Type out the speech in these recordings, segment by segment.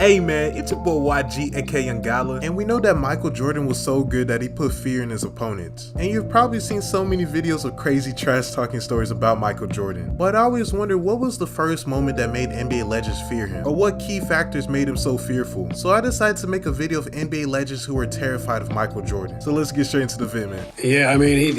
Hey man, it's your boy YG aka Yangala, and we know that Michael Jordan was so good that he put fear in his opponents. And you've probably seen so many videos of crazy trash talking stories about Michael Jordan. But I always wondered what was the first moment that made NBA legends fear him, or what key factors made him so fearful. So I decided to make a video of NBA legends who were terrified of Michael Jordan. So let's get straight into the vid, man. Yeah, I mean, he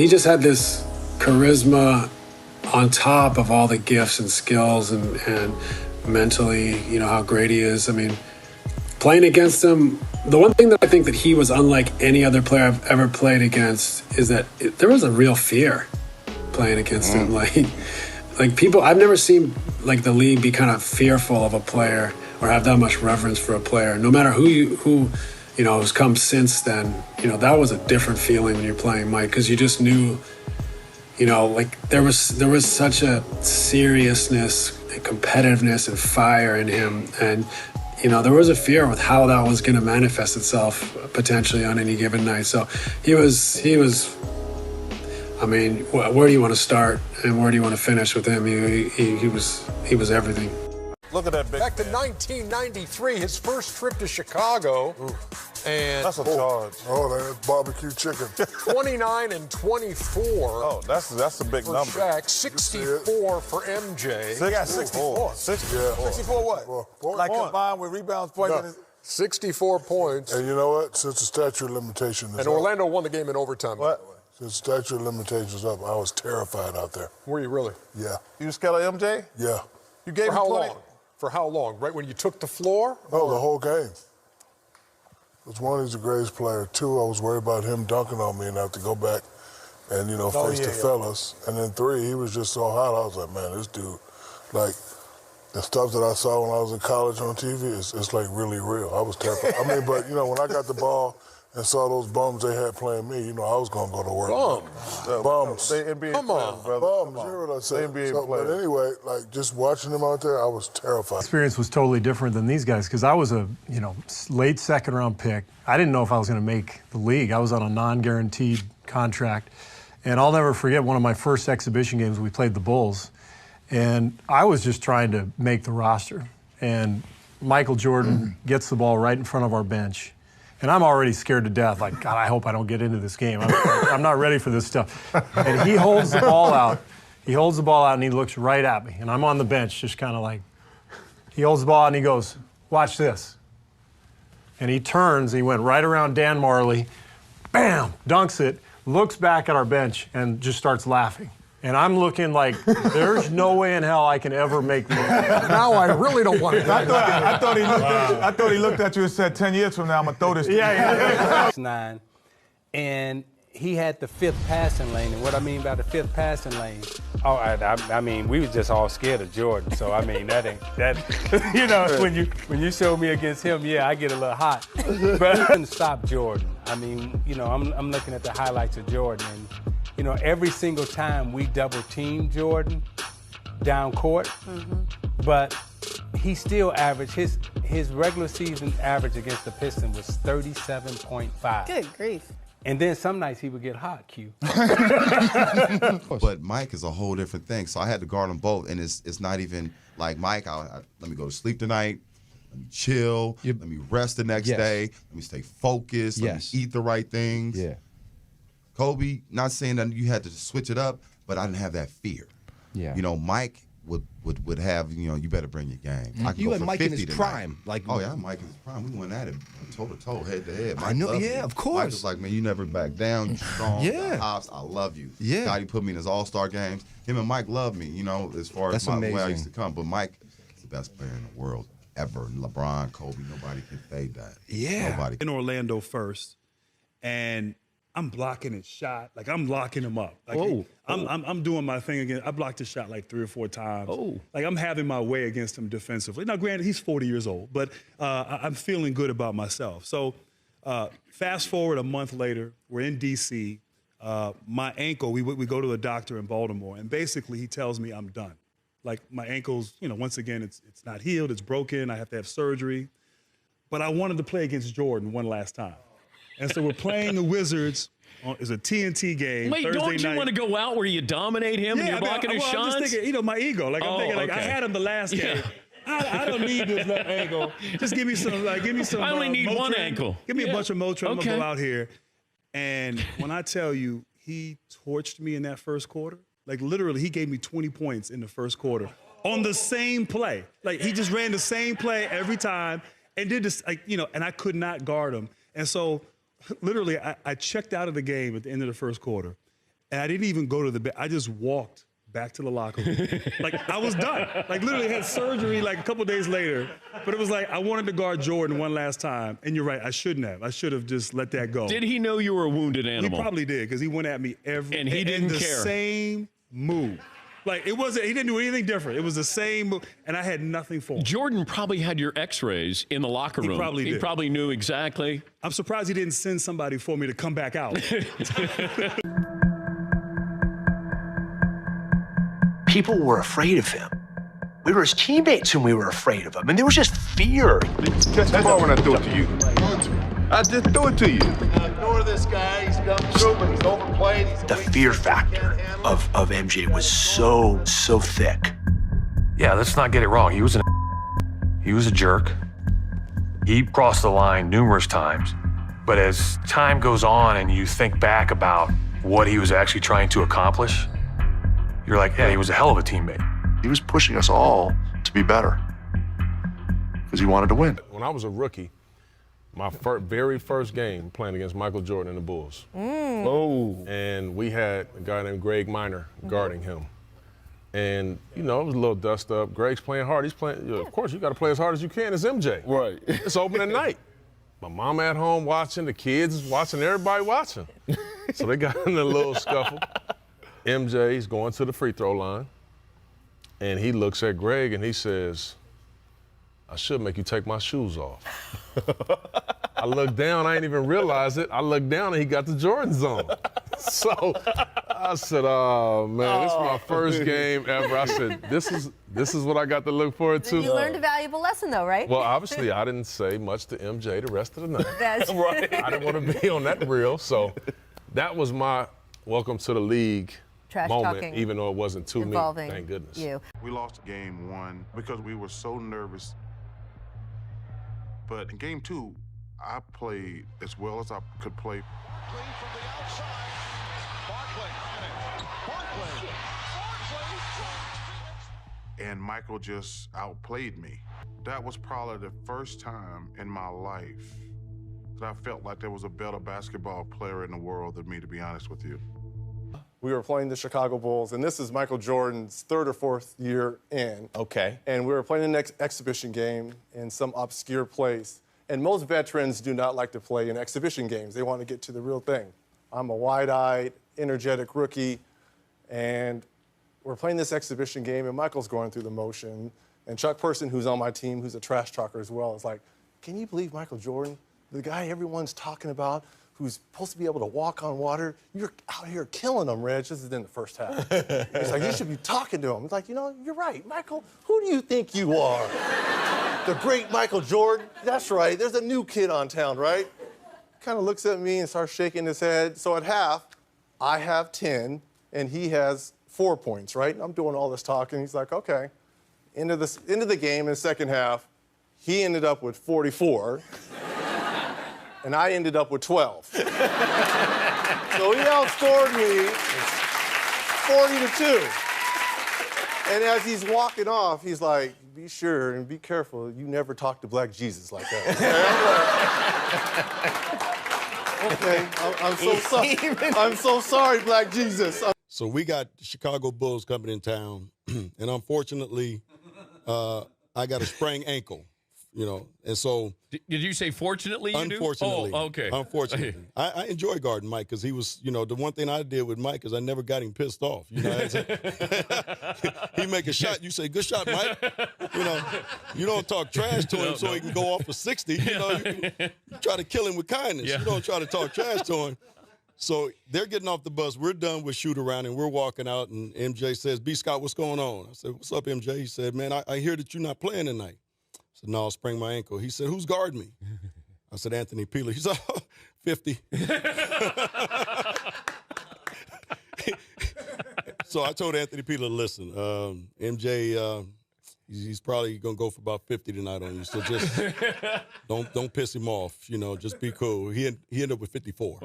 just had this charisma on top of all the gifts and skills and mentally, you know, how great he is. I mean, playing against him, the one thing that I think that he was unlike any other player I've ever played against is that there was a real fear playing against him. Like people, I've never seen like the league be kind of fearful of a player or have that much reverence for a player. No matter who you know has come since then, you know, that was a different feeling when you're playing Mike, because you just knew, you know, like there was such a seriousness and competitiveness and fire in him, and you know there was a fear with how that was going to manifest itself potentially on any given night. So he was. I mean, where do you want to start and where do you want to finish with him? He was everything. Look at that big Back to 1993, his first trip to Chicago. And That's a charge. Oh, that's barbecue chicken. 29 and 24. Oh, that's a big for number. Shaq, 64 for MJ. They got 64. 64. 64 what? Like combined with rebounds, points. No. 64 points. And you know what? Since the statute of limitations is And Orlando won the game in overtime. What? Since the statute of limitations is up, I was terrified out there. Were you really? Yeah. You was scared of MJ? Yeah. You gave For him how 20? long? For how long? Right when you took the floor? No, the whole game. Because one, he's the greatest player. Two, I was worried about him dunking on me and I have to go back and, you know, face the fellas. And then three, he was just so hot. I was like, man, this dude, like, the stuff that I saw when I was in college on TV, it's like really real. I was terrified. I mean, but, you know, when I got the ball and saw those bums they had playing me, you know, I was going to go to work. Bums. They NBA Come players, on. brother. Bums, Come you hear on. what I said? NBA But players. anyway, like, just watching them out there, I was terrified. Experience was totally different than these guys because I was a late second round pick. I didn't know if I was going to make the league. I was on a non-guaranteed contract, and I'll never forget one of my first exhibition games. We played the Bulls, and I was just trying to make the roster. And Michael Jordan gets the ball right in front of our bench, and I'm already scared to death. Like, God, I hope I don't get into this game. I'm not ready for this stuff. And he holds the ball out. He holds the ball out and he looks right at me, and I'm on the bench, just kind of like. He holds the ball out and he goes, "Watch this." And he turns, he went right around Dan Marley, bam, dunks it, looks back at our bench and just starts laughing. And I'm looking like, there's no way in hell I can ever make this. Now I really don't want to. I thought he looked at you and said, 10 years from now, I'm going to throw this to you. Yeah. 9, and he had the fifth passing lane. And what I mean by the fifth passing lane, I mean, we was just all scared of Jordan. So I mean, that you know, when you show me against him, yeah, I get a little hot. But I couldn't stop Jordan. I mean, you know, I'm looking at the highlights of Jordan, and you know, every single time we double team Jordan down court, but he still averaged his regular season average against the Pistons was 37.5. Good grief. And then some nights he would get hot, Q. But Mike is a whole different thing. So I had to guard them both, and it's not even like Mike. Let me go to sleep tonight. Let me chill. Let me rest the next day. Let me stay focused. Let me eat the right things. Yeah. Kobe, not saying that you had to switch it up, but I didn't have that fear. Yeah. You know, Mike would have, you know, you better bring your game. I can You go and for Mike in 50 his tonight. prime. Like, Oh yeah, Mike in his prime. We went at it toe to toe, head to head. I know, Mike loved yeah, me. of course. Mike was like, man, you never back down. You strong. Yeah. the Hops, I love you. Yeah. God, he put me in his all-star games. Him and Mike love me, you know, as far as That's the way I amazing. used to come. But Mike is the best player in the world ever. LeBron, Kobe, nobody can fade that. Yeah. Nobody. In Orlando first, and I'm blocking his shot. Like, I'm locking him up. Like, I'm doing my thing again. I blocked his shot like 3 or 4 times. Like, I'm having my way against him defensively. Now, granted, he's 40 years old, but I'm feeling good about myself. So fast forward a month later, we're in D.C. My ankle, we go to a doctor in Baltimore, and basically he tells me I'm done. Like, my ankle's, you know, once again, it's not healed, it's broken, I have to have surgery. But I wanted to play against Jordan one last time. And so we're playing the Wizards. It's a TNT game. Wait, Thursday don't you night. want to go out where you dominate him and you're blocking his I'm shots? just thinking, you know, my ego. Like, I'm thinking, like, I had him the last game. I don't need this left ankle. Just give me some. I only need one ankle. Give me a bunch of Motrin. I'm Okay. gonna go out here. And when I tell you, he torched me in that first quarter. Like literally, he gave me 20 points in the first quarter on the same play. Like he just ran the same play every time and did this. Like and I could not guard him. And so, literally, I checked out of the game at the end of the first quarter, and I didn't even go to the bed. I just walked back to the locker room. Like, I was done. Like, literally had surgery like a couple days later. But it was like, I wanted to guard Jordan one last time. And you're right, I shouldn't have. I should have just let that go. Did he know you were a wounded animal? He probably did, because he went at me And he didn't the care. Same move. Like, he didn't do anything different. It was the same move, and I had nothing for him. Jordan probably had your x-rays in the locker room. He probably did. He probably knew exactly. I'm surprised he didn't send somebody for me to come back out. People were afraid of him. We were his teammates and we were afraid of him. And there was just fear. Catch the ball when I threw it to you. I just threw it to you. Ignore this guy. He's coming through, but he's overplayed. The fear factor of MJ was so thick. Yeah, let's not get it wrong. He was a jerk. He crossed the line numerous times. But as time goes on and you think back about what he was actually trying to accomplish, you're like, yeah, he was a hell of a teammate. He was pushing us all to be better because he wanted to win. When I was a rookie, my very first game playing against Michael Jordan and the Bulls. Oh. And we had a guy named Greg Minor guarding him. And, it was a little dust up. Greg's playing hard. He's playing, of course, you got to play as hard as you can. It's MJ. Right. It's opening night. My mom at home watching, the kids watching, everybody watching. So they got in a little scuffle. MJ's going to the free throw line. And he looks at Greg and he says, I should make you take my shoes off. I looked down, I didn't even realize it. I looked down and he got the Jordans on. So I said, oh man, this is my first game ever. I said, this is what I got to look forward to. You learned a valuable lesson though, right? Well, obviously I didn't say much to MJ the rest of the night. That's right. I didn't want to be on that reel. So that was my welcome to the league Trash moment, talking even though it wasn't to me, involving thank goodness. you. We lost game one because we were so nervous. But in game two, I played as well as I could play. And Michael just outplayed me. That was probably the first time in my life that I felt like there was a better basketball player in the world than me, to be honest with you. We were playing the Chicago Bulls, and this is Michael Jordan's third or fourth year in. Okay. And we were playing the next exhibition game in some obscure place. And most veterans do not like to play in exhibition games. They want to get to the real thing. I'm a wide-eyed, energetic rookie, and we're playing this exhibition game, and Michael's going through the motion. And Chuck Person, who's on my team, who's a trash talker as well, is like, can you believe Michael Jordan, the guy everyone's talking about, who's supposed to be able to walk on water, you're out here killing him, Reg. This is in the first half. He's like, you should be talking to him. He's like, you're right, Michael. Who do you think you are? The great Michael Jordan? That's right. There's a new kid on town, right? Kind of looks at me and starts shaking his head. So at half, I have 10, and he has 4 points, right? And I'm doing all this talking. He's like, okay. Into the game in the second half, he ended up with 44. And I ended up with 12. So he outscored me 40-2. And as he's walking off, he's like, be sure and be careful, you never talk to Black Jesus like that. Okay, I'm so sorry. I'm so sorry, Black Jesus. So we got the Chicago Bulls coming in town, and unfortunately, I got a sprained ankle. And so... Did you say fortunately you unfortunately, do? Oh, okay. Unfortunately. I enjoy guarding Mike because he was, the one thing I did with Mike is I never got him pissed off. He make a shot, you say, good shot, Mike. You don't talk trash to him so he can go off for 60. You try to kill him with kindness. Yeah. You don't try to talk trash to him. So they're getting off the bus. We're done with shoot around, and we're walking out, and MJ says, B. Scott, what's going on? I said, what's up, MJ? He said, man, I hear that you're not playing tonight. I said, no, I sprained my ankle. He said, who's guarding me? I said, Anthony Peeler. He said, 50. So I told Anthony Peeler, listen, MJ, He's probably gonna go for about 50 tonight on you. So just don't piss him off. You know, just be cool. He ended up with 54.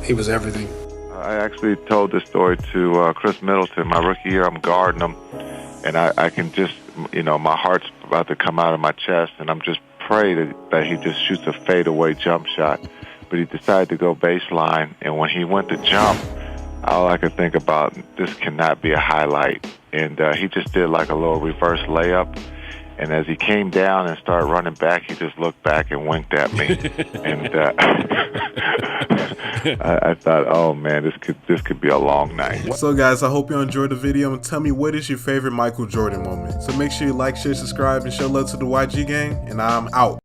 He was everything. I actually told this story to Chris Middleton. My rookie year, I'm guarding him, and I can just, my heart's about to come out of my chest, and I'm just praying that he just shoots a fadeaway jump shot. But he decided to go baseline, and when he went to jump, all I could think about, this cannot be a highlight. And he just did like a little reverse layup. And as he came down and started running back, he just looked back and winked at me. And I thought, oh man, this could be a long night. So guys, I hope you enjoyed the video, and tell me, what is your favorite Michael Jordan moment? So make sure you like, share, subscribe, and show love to the YG gang, and I'm out.